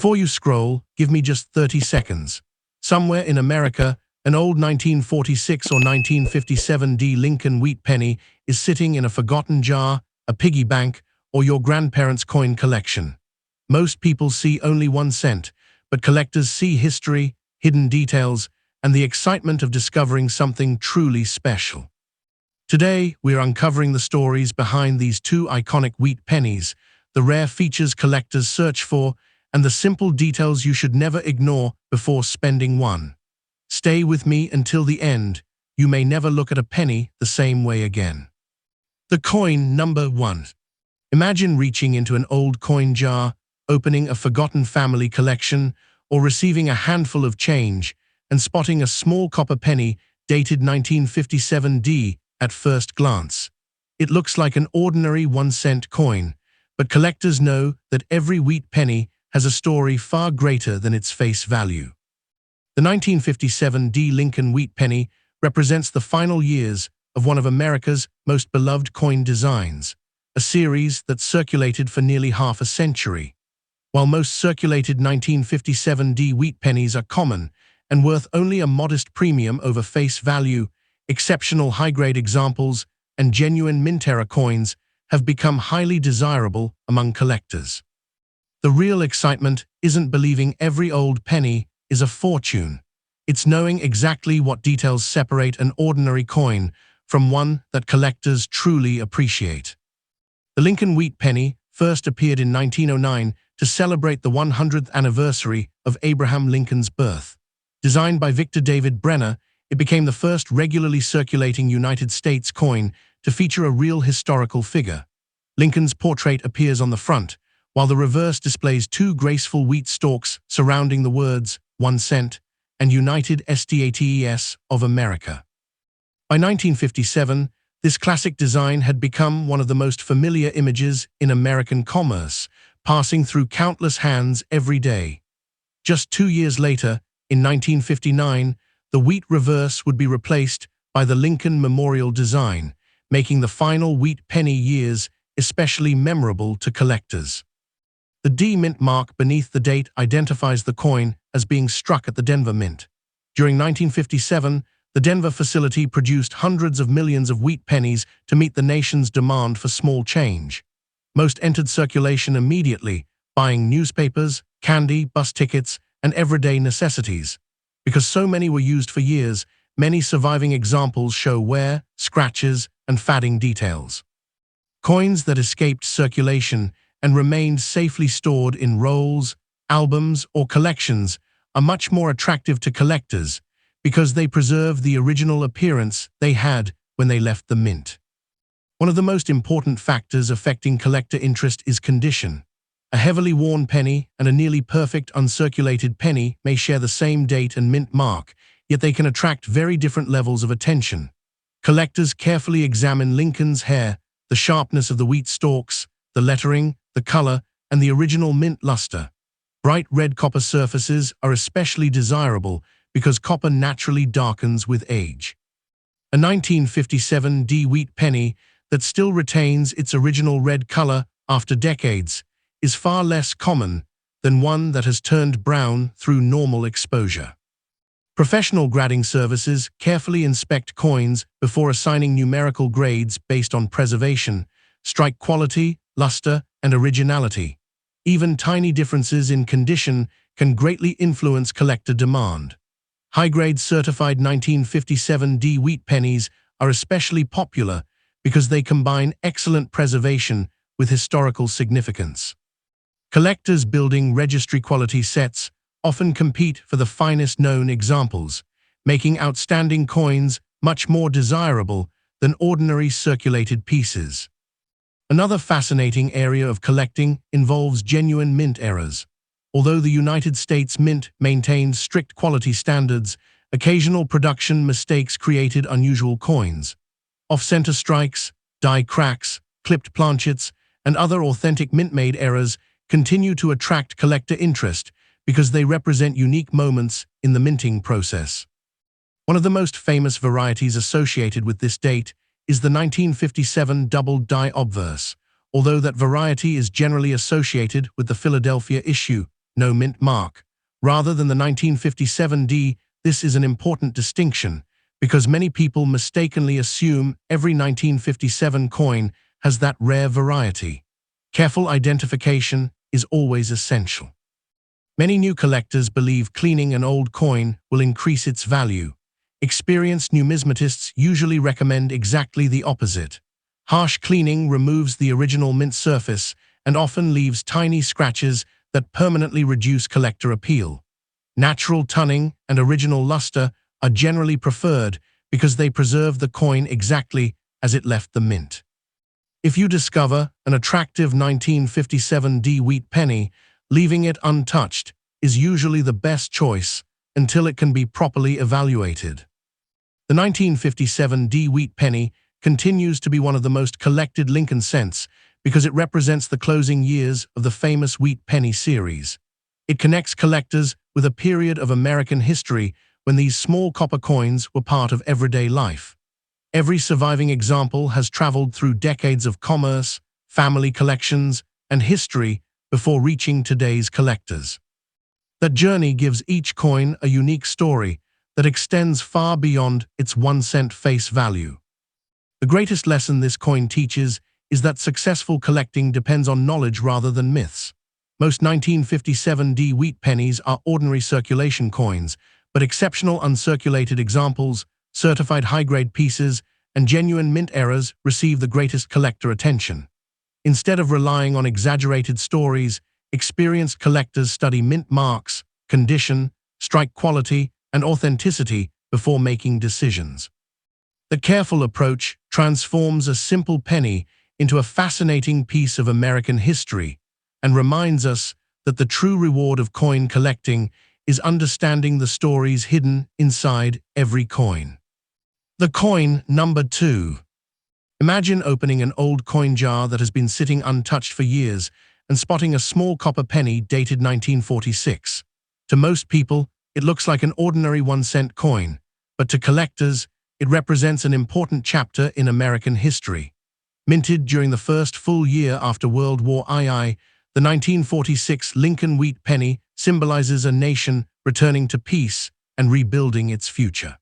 Before you scroll, give me just 30 seconds. Somewhere in America, an old 1946 or 1957 Lincoln wheat penny is sitting in a forgotten jar, a piggy bank, or your grandparents' coin collection. Most people see only 1 cent, but collectors see history, hidden details, and the excitement of discovering something truly special. Today, we're uncovering the stories behind these two iconic wheat pennies, the rare features collectors search for, and the simple details you should never ignore before spending one. Stay with me until the end. You may never look at a penny the same way again. The coin number 1. Imagine reaching into an old coin jar, opening a forgotten family collection, or receiving a handful of change and spotting a small copper penny dated 1957 at first glance. It looks like an ordinary 1-cent coin, but collectors know that every wheat penny has a story far greater than its face value. The 1957 Lincoln wheat penny represents the final years of one of America's most beloved coin designs, a series that circulated for nearly half a century. While most circulated 1957 wheat pennies are common and worth only a modest premium over face value, exceptional high-grade examples and genuine mint-era coins have become highly desirable among collectors. The real excitement isn't believing every old penny is a fortune. It's knowing exactly what details separate an ordinary coin from one that collectors truly appreciate. The Lincoln wheat penny first appeared in 1909 to celebrate the 100th anniversary of Abraham Lincoln's birth. Designed by Victor David Brenner, it became the first regularly circulating United States coin to feature a real historical figure. Lincoln's portrait appears on the front, while the reverse displays 2 graceful wheat stalks surrounding the words 1 cent and United States of America. By 1957, this classic design had become one of the most familiar images in American commerce, passing through countless hands every day. Just 2 years later, in 1959, the wheat reverse would be replaced by the Lincoln Memorial design, making the final wheat penny years especially memorable to collectors. The D Mint mark beneath the date identifies the coin as being struck at the Denver Mint. During 1957, the Denver facility produced hundreds of millions of wheat pennies to meet the nation's demand for small change. Most entered circulation immediately, buying newspapers, candy, bus tickets, and everyday necessities. Because so many were used for years, many surviving examples show wear, scratches, and fading details. Coins that escaped circulation and remained safely stored in rolls, albums, or collections are much more attractive to collectors because they preserve the original appearance they had when they left the mint. One of the most important factors affecting collector interest is condition. A heavily worn penny and a nearly perfect uncirculated penny may share the same date and mint mark, yet they can attract very different levels of attention. Collectors carefully examine Lincoln's hair, the sharpness of the wheat stalks, the lettering, the color, and the original mint luster. Bright red copper surfaces are especially desirable because copper naturally darkens with age. A 1957 wheat penny that still retains its original red color after decades is far less common than one that has turned brown through normal exposure. Professional grading services carefully inspect coins before assigning numerical grades based on preservation, strike quality, luster, and originality. Even tiny differences in condition can greatly influence collector demand. High-grade certified 1957 wheat pennies are especially popular because they combine excellent preservation with historical significance. Collectors building registry-quality sets often compete for the finest known examples, making outstanding coins much more desirable than ordinary circulated pieces. Another fascinating area of collecting involves genuine mint errors. Although the United States Mint maintains strict quality standards, occasional production mistakes created unusual coins. Off-center strikes, die cracks, clipped planchets, and other authentic mint-made errors continue to attract collector interest because they represent unique moments in the minting process. One of the most famous varieties associated with this date is the 1957 double die obverse, although that variety is generally associated with the Philadelphia issue, no mint mark. Rather than the 1957 D, this is an important distinction because many people mistakenly assume every 1957 coin has that rare variety. Careful identification is always essential. Many new collectors believe cleaning an old coin will increase its value. Experienced numismatists usually recommend exactly the opposite. Harsh cleaning removes the original mint surface and often leaves tiny scratches that permanently reduce collector appeal. Natural tunning and original luster are generally preferred because they preserve the coin exactly as it left the mint. If you discover an attractive 1957 D wheat penny, leaving it untouched is usually the best choice until it can be properly evaluated. The 1957 D wheat penny continues to be one of the most collected Lincoln cents because it represents the closing years of the famous wheat penny series. It connects collectors with a period of American history when these small copper coins were part of everyday life. Every surviving example has traveled through decades of commerce, family collections, and history before reaching today's collectors. That journey gives each coin a unique story that extends far beyond its 1-cent face value. The greatest lesson this coin teaches is that successful collecting depends on knowledge rather than myths. Most 1957 D wheat pennies are ordinary circulation coins, but exceptional uncirculated examples, certified high-grade pieces, and genuine mint errors receive the greatest collector attention. Instead of relying on exaggerated stories, experienced collectors study mint marks, condition, strike quality, and authenticity before making decisions. The careful approach transforms a simple penny into a fascinating piece of American history and reminds us that the true reward of coin collecting is understanding the stories hidden inside every coin. The coin number 2. Imagine opening an old coin jar that has been sitting untouched for years and spotting a small copper penny dated 1946. To most people, it looks like an ordinary 1-cent coin, but to collectors, it represents an important chapter in American history. Minted during the first full year after World War II, the 1946 Lincoln wheat penny symbolizes a nation returning to peace and rebuilding its future.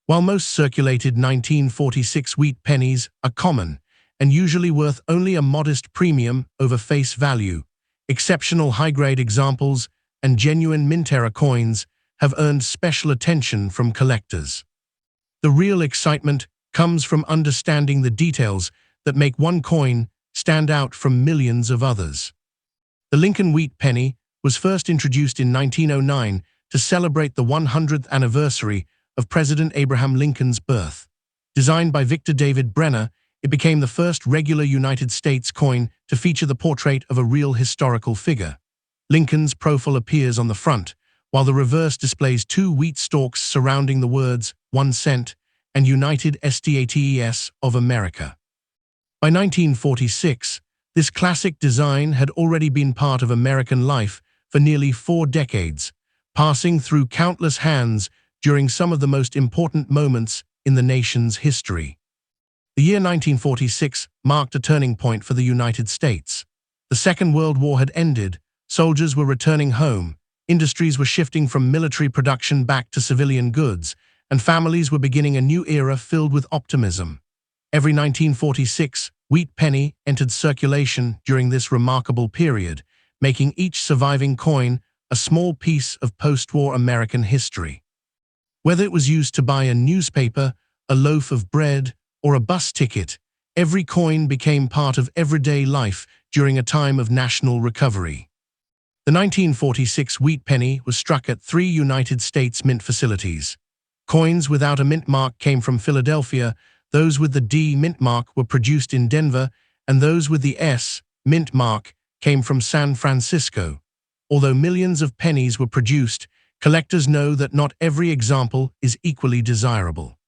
While most circulated 1946 wheat pennies are common and usually worth only a modest premium over face value, exceptional high-grade examples and genuine mint-era coins have earned special attention from collectors. The real excitement comes from understanding the details that make one coin stand out from millions of others. The Lincoln wheat penny was first introduced in 1909 to celebrate the 100th anniversary of President Abraham Lincoln's birth. Designed by Victor David Brenner, it became the first regular United States coin to feature the portrait of a real historical figure. Lincoln's profile appears on the front, while the reverse displays 2 wheat stalks surrounding the words 1 cent and United States of America. By 1946, this classic design had already been part of American life for nearly 4 decades, passing through countless hands during some of the most important moments in the nation's history. The year 1946 marked a turning point for the United States. The Second World War had ended, soldiers were returning home, industries were shifting from military production back to civilian goods, and families were beginning a new era filled with optimism. Every 1946 wheat penny entered circulation during this remarkable period, making each surviving coin a small piece of post-war American history. Whether it was used to buy a newspaper, a loaf of bread, or a bus ticket, every coin became part of everyday life during a time of national recovery. The 1946 wheat penny was struck at 3 United States mint facilities. Coins without a mint mark came from Philadelphia, those with the D mint mark were produced in Denver, and those with the S mint mark came from San Francisco. Although millions of pennies were produced, collectors know that not every example is equally desirable.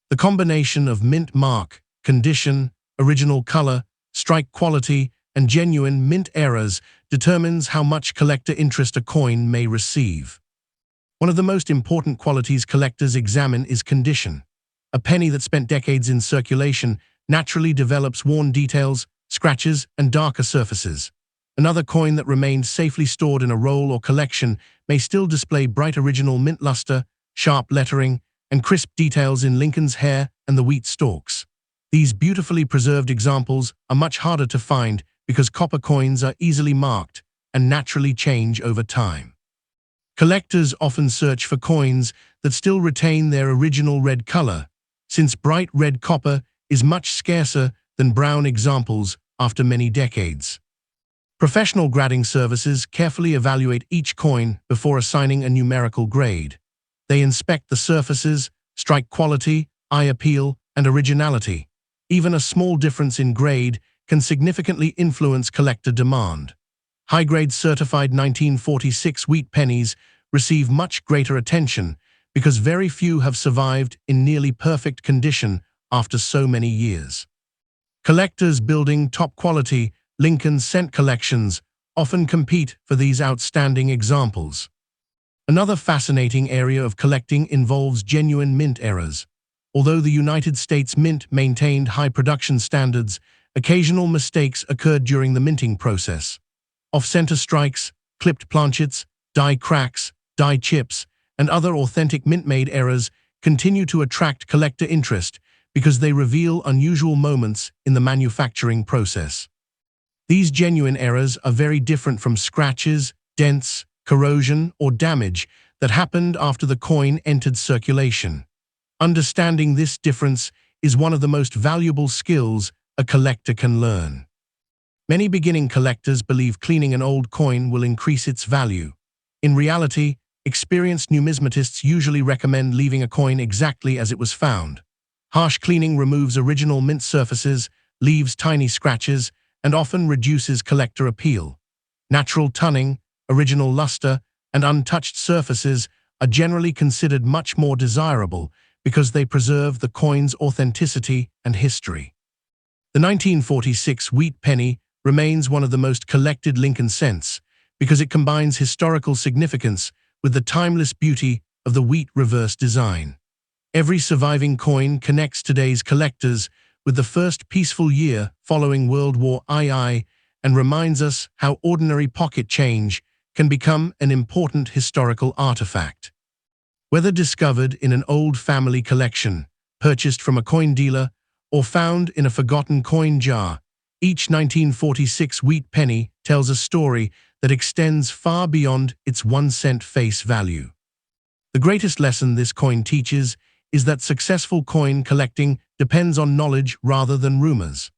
The combination of mint mark, condition, original color, strike quality, and genuine mint errors determines how much collector interest a coin may receive. One of the most important qualities collectors examine is condition. A penny that spent decades in circulation naturally develops worn details, scratches, and darker surfaces. Another coin that remained safely stored in a roll or collection may still display bright original mint luster, sharp lettering, and crisp details in Lincoln's hair and the wheat stalks. These beautifully preserved examples are much harder to find because copper coins are easily marked and naturally change over time. Collectors often search for coins that still retain their original red color, since bright red copper is much scarcer than brown examples after many decades. Professional grading services carefully evaluate each coin before assigning a numerical grade. They inspect the surfaces, strike quality, eye appeal, and originality. Even a small difference in grade can significantly influence collector demand. High-grade certified 1946 wheat pennies receive much greater attention because very few have survived in nearly perfect condition after so many years. Collectors building top-quality Lincoln cent collections often compete for these outstanding examples. Another fascinating area of collecting involves genuine mint errors. Although the United States Mint maintained high production standards, occasional mistakes occurred during the minting process. Off-center strikes, clipped planchets, die cracks, die chips, and other authentic mint-made errors continue to attract collector interest because they reveal unusual moments in the manufacturing process. These genuine errors are very different from scratches, dents, corrosion, or damage that happened after the coin entered circulation. Understanding this difference is one of the most valuable skills a collector can learn. Many beginning collectors believe cleaning an old coin will increase its value. In reality, experienced numismatists usually recommend leaving a coin exactly as it was found. Harsh cleaning removes original mint surfaces, leaves tiny scratches, and often reduces collector appeal. Natural tunning, original luster, and untouched surfaces are generally considered much more desirable because they preserve the coin's authenticity and history. The 1946 wheat penny remains one of the most collected Lincoln cents because it combines historical significance with the timeless beauty of the wheat reverse design. Every surviving coin connects today's collectors with the first peaceful year following World War II and reminds us how ordinary pocket change can become an important historical artifact. Whether discovered in an old family collection, purchased from a coin dealer, or found in a forgotten coin jar, each 1946 wheat penny tells a story that extends far beyond its 1-cent face value. The greatest lesson this coin teaches is that successful coin collecting depends on knowledge rather than rumors.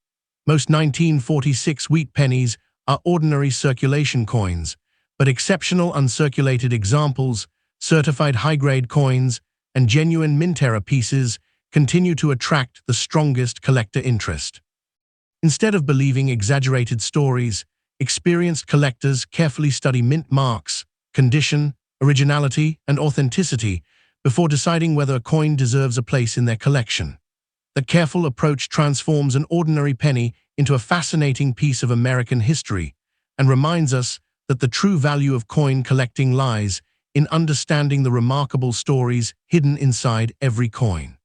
Most 1946 wheat pennies are ordinary circulation coins, but exceptional uncirculated examples, certified high-grade coins, and genuine mint-era pieces continue to attract the strongest collector interest. Instead of believing exaggerated stories, experienced collectors carefully study mint marks, condition, originality, and authenticity before deciding whether a coin deserves a place in their collection. That careful approach transforms an ordinary penny into a fascinating piece of American history and reminds us that the true value of coin collecting lies in understanding the remarkable stories hidden inside every coin.